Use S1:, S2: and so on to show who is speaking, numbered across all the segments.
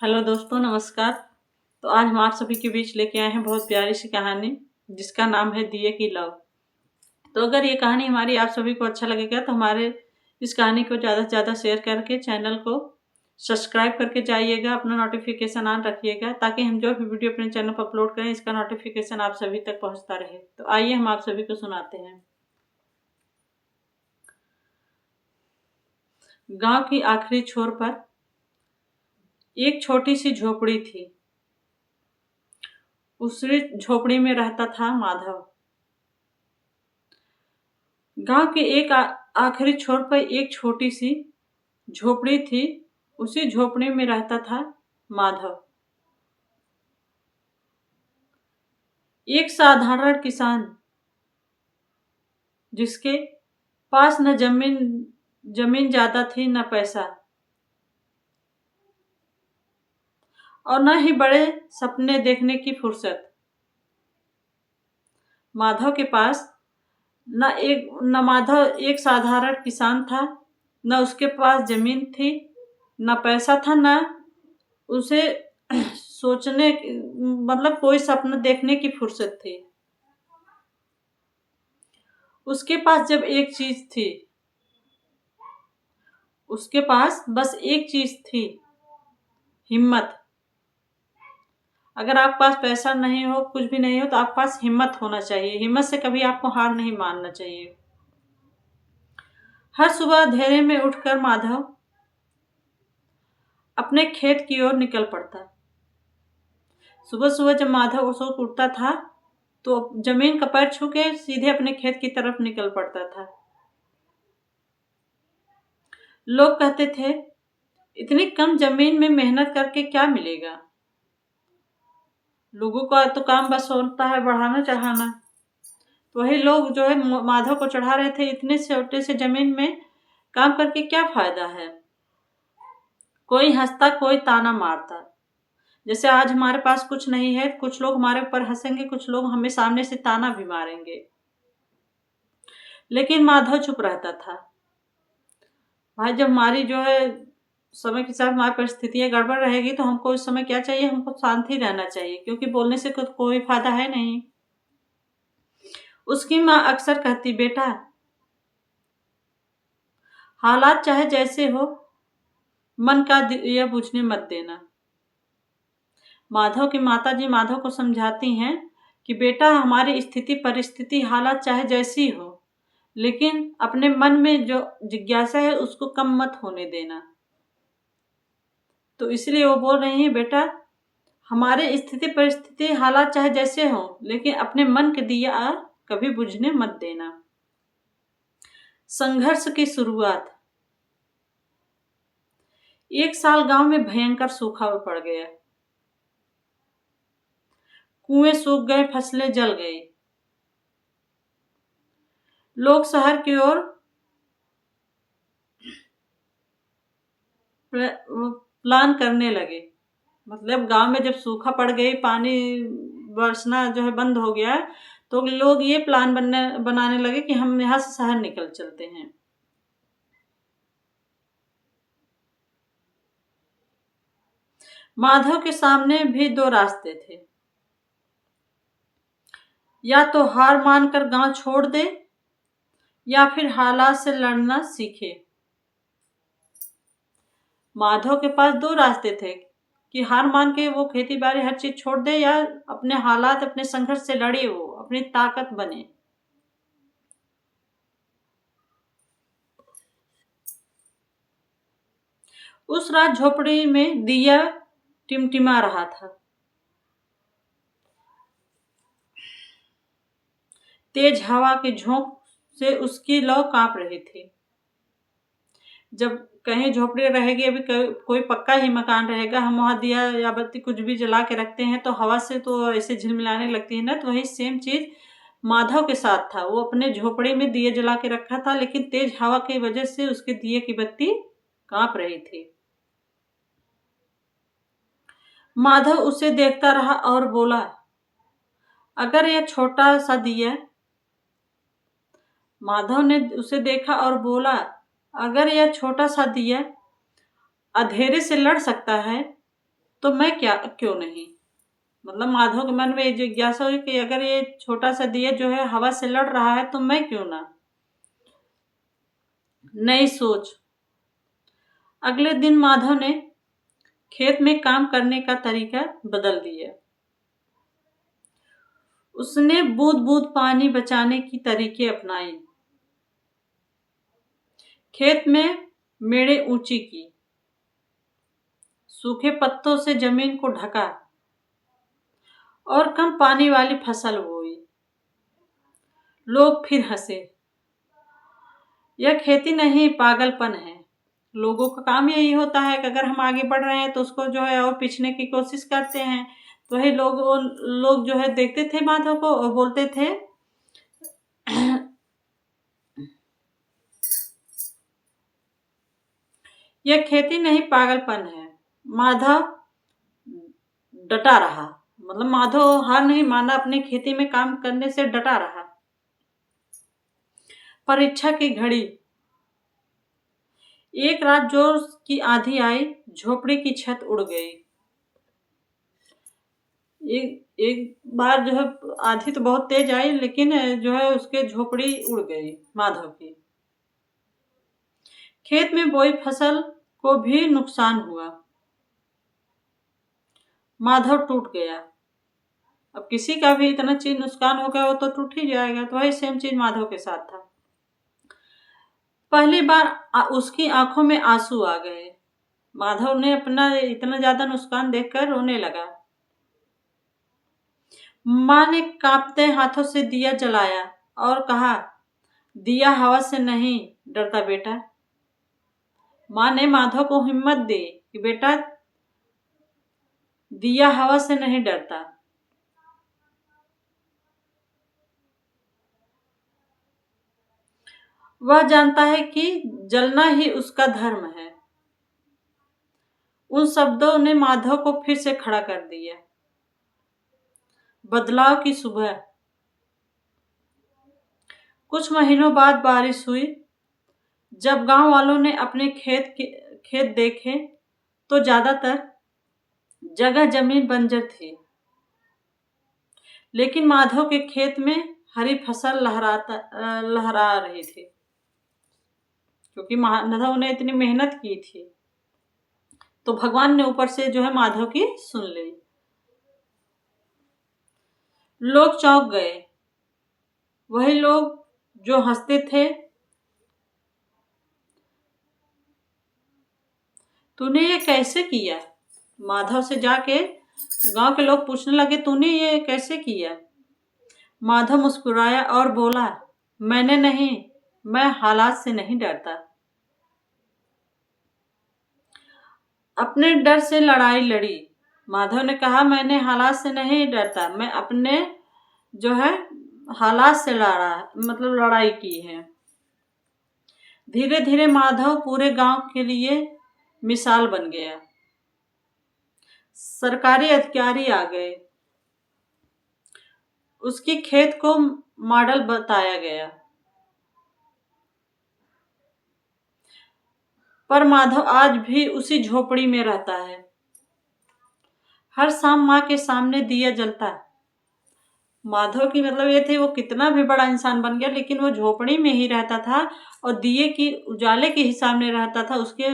S1: Hello दोस्तों, नमस्कार। तो आज हम आप सभी के बीच लेके आए हैं बहुत प्यारी सी कहानी जिसका नाम है दिए की लव। तो अगर ये कहानी हमारी आप सभी को अच्छा लगेगा तो हमारे इस कहानी को ज़्यादा से ज़्यादा शेयर करके चैनल को सब्सक्राइब करके जाइएगा, अपना नोटिफिकेशन ऑन रखिएगा ताकि हम जो भी वीडियो अपने चैनल पर अपलोड करें इसका नोटिफिकेशन आप सभी तक पहुँचता रहे। तो आइए हम आप सभी को सुनाते हैं। गाँव की आखिरी छोर पर एक छोटी सी झोपड़ी थी। उसी झोपड़ी में रहता था माधव। गांव के एक आखिरी छोर पर एक छोटी सी झोपड़ी थी। उसी झोपड़ी में रहता था माधव, एक साधारण किसान जिसके पास न जमीन ज्यादा थी, न पैसा, और न ही बड़े सपने देखने की फुर्सत। माधव के पास न माधव एक साधारण किसान था, न उसके पास जमीन थी, न पैसा था, न उसे सोचने मतलब कोई सपना देखने की फुर्सत थी। उसके पास जब एक चीज थी, उसके पास बस एक चीज थी, हिम्मत। अगर आपके पास पैसा नहीं हो, कुछ भी नहीं हो, तो आपके पास हिम्मत होना चाहिए। हिम्मत से कभी आपको हार नहीं मानना चाहिए। हर सुबह अंधेरे में उठकर माधव अपने खेत की ओर निकल पड़ता। सुबह सुबह जब माधव उठता था तो जमीन का पैर छू के सीधे अपने खेत की तरफ निकल पड़ता था। लोग कहते थे, इतनी कम जमीन में मेहनत करके क्या मिलेगा। लोगों का तो काम बस होता है बढ़ाना चढ़ाना। तो वही लोग जो है माधव को चढ़ा रहे थे, इतने छोटे से जमीन में काम करके क्या फायदा है। कोई हंसता, कोई ताना मारता। जैसे आज हमारे पास कुछ नहीं है, कुछ लोग हमारे ऊपर हंसेंगे, कुछ लोग हमें सामने से ताना भी मारेंगे, लेकिन माधव चुप रहता था। भाई, जब हमारी जो है समय के साथ हमारी परिस्थितियां गड़बड़ रहेगी तो हमको उस समय क्या चाहिए, हमको शांति रहना चाहिए, क्योंकि बोलने से कोई फायदा है नहीं। उसकी माँ अक्सर कहती, बेटा, हालात चाहे जैसे हो, मन का दिया बुझने मत देना। माधव की माताजी माधव को समझाती हैं कि बेटा, हमारी स्थिति परिस्थिति हालात चाहे जैसी हो, लेकिन अपने मन में जो जिज्ञासा है उसको कम मत होने देना। तो इसलिए वो बोल रही है, बेटा, हमारे स्थिति परिस्थिति हालात चाहे जैसे हो, लेकिन अपने मन के दिया कभी बुझने मत देना। संघर्ष की शुरुआत। एक साल गांव में भयंकर सूखा पड़ गया। कुएं सूख गए, फसलें जल गई। लोग शहर की ओर प्लान करने लगे। मतलब गांव में जब सूखा पड़ गई, पानी बरसना जो है बंद हो गया, तो लोग ये प्लान बनाने लगे कि हम यहाँ से शहर निकल चलते हैं। माधव के सामने भी दो रास्ते थे। या तो हार मानकर गांव छोड़ दे, या फिर हालात से लड़ना सीखे। माधव के पास दो रास्ते थे कि हार मान के वो खेती बाड़ी हर चीज छोड़ दे, या अपने हालात अपने संघर्ष से लड़े, वो अपनी ताकत बने। उस रात झोपड़ी में दिया टिमटिमा रहा था। तेज हवा के झोंक से उसकी लौ कांप रही थी। जब कहीं झोपड़ी रहेगी, अभी कोई पक्का ही मकान रहेगा, हम वहां दिया या बत्ती कुछ भी जला के रखते हैं तो हवा से तो ऐसे झिलमिलाने लगती है ना। तो वही सेम चीज माधव के साथ था। वो अपने झोपड़ी में दिए जला के रखा था, लेकिन तेज हवा की वजह से उसके दिए की बत्ती कांप रही थी। माधव उसे देखता रहा और बोला, अगर यह छोटा सा दिया। माधव ने उसे देखा और बोला, अगर यह छोटा सा दिया अंधेरे से लड़ सकता है तो मैं क्यों नहीं। मतलब माधव के मन में ये जिज्ञासा हुई कि अगर ये छोटा सा दिया जो है हवा से लड़ रहा है तो मैं क्यों ना। नई सोच। अगले दिन माधव ने खेत में काम करने का तरीका बदल दिया। उसने बूंद बूंद पानी बचाने की तरीके अपनाए। खेत में मेड़े ऊंची की, सूखे पत्तों से जमीन को ढका और कम पानी वाली फसल बोई। लोग फिर हंसे। यह खेती नहीं, पागलपन है। लोगों का काम यही होता है कि अगर हम आगे बढ़ रहे हैं तो उसको जो है और पीछने की कोशिश करते हैं। तो वही लोग जो है देखते थे माधव को और बोलते थे यह खेती नहीं, पागलपन है। माधव डटा रहा। मतलब माधव हार नहीं माना, अपनी खेती में काम करने से डटा रहा। परीक्षा की घड़ी। एक रात जोर की आंधी आई, झोपड़ी की छत उड़ गई। एक बार जो है आंधी तो बहुत तेज आई, लेकिन जो है उसके झोपड़ी उड़ गई माधव की। खेत में बोई फसल को भी नुकसान हुआ। माधव टूट गया। अब किसी का भी इतना चीज नुकसान हो गया वो तो टूट ही जाएगा। तो वही सेम चीज माधव के साथ था। पहली बार उसकी आंखों में आंसू आ गए। माधव ने अपना इतना ज्यादा नुकसान देखकर रोने लगा। माँ ने कांपते हाथों से दिया जलाया और कहा, दिया हवा से नहीं डरता बेटा। माँ ने माधव को हिम्मत दी कि बेटा, दिया हवा से नहीं डरता। वह जानता है कि जलना ही उसका धर्म है। उन शब्दों ने माधव को फिर से खड़ा कर दिया। बदलाव की सुबह। कुछ महीनों बाद बारिश हुई। जब गांव वालों ने अपने खेत देखे तो ज्यादातर जगह जमीन बंजर थी, लेकिन माधव के खेत में हरी फसल लहरा रही थी, क्योंकि माधव ने इतनी मेहनत की थी। तो भगवान ने ऊपर से जो है माधव की सुन ली। लोग चौंक गए। वही लोग जो हंसते थे, तूने ये कैसे किया। माधव से जाके गांव के लोग पूछने लगे, तूने ये कैसे किया। माधव मुस्कुराया और बोला, मैंने नहीं, मैं हालात से नहीं डरता। अपने डर से लड़ाई लड़ी। माधव ने कहा, मैंने हालात से नहीं डरता, मैं अपने जो है हालात से लड़ाई की है। धीरे धीरे माधव पूरे गांव के लिए मिसाल बन गया। सरकारी अधिकारी आ गए। उसकी खेत को मॉडल बताया गया। पर माधव आज भी उसी झोपड़ी में रहता है। हर शाम माँ के सामने दिया जलता है। माधव की मतलब ये थी, वो कितना भी बड़ा इंसान बन गया लेकिन वो झोपड़ी में ही रहता था और दिए की उजाले के ही सामने रहता था। उसके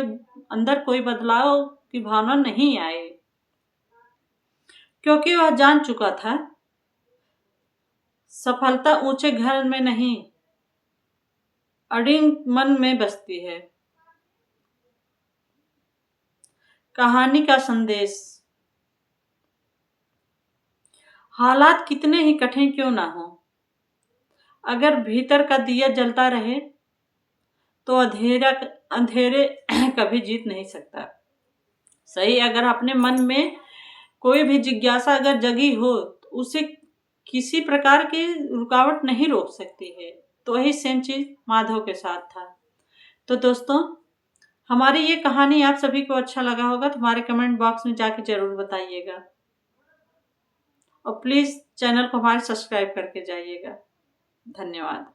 S1: अंदर कोई बदलाव की भावना नहीं आई, क्योंकि वह जान चुका था सफलता ऊंचे घर में नहीं, अड़िंग मन में बसती है। कहानी का संदेश। हालात कितने ही कठिन क्यों ना हो, अगर भीतर का दिया जलता रहे तो अंधेरे कभी जीत नहीं सकता। सही, अगर अपने मन में कोई भी जिज्ञासा अगर जगी हो तो उसे किसी प्रकार की रुकावट नहीं रोक सकती है। तो वही सेम चीज माधव के साथ था। तो दोस्तों, हमारी ये कहानी आप सभी को अच्छा लगा होगा तो हमारे कमेंट बॉक्स में जाके जरूर बताइएगा और प्लीज चैनल को हमारे सब्सक्राइब करके जाइएगा। धन्यवाद।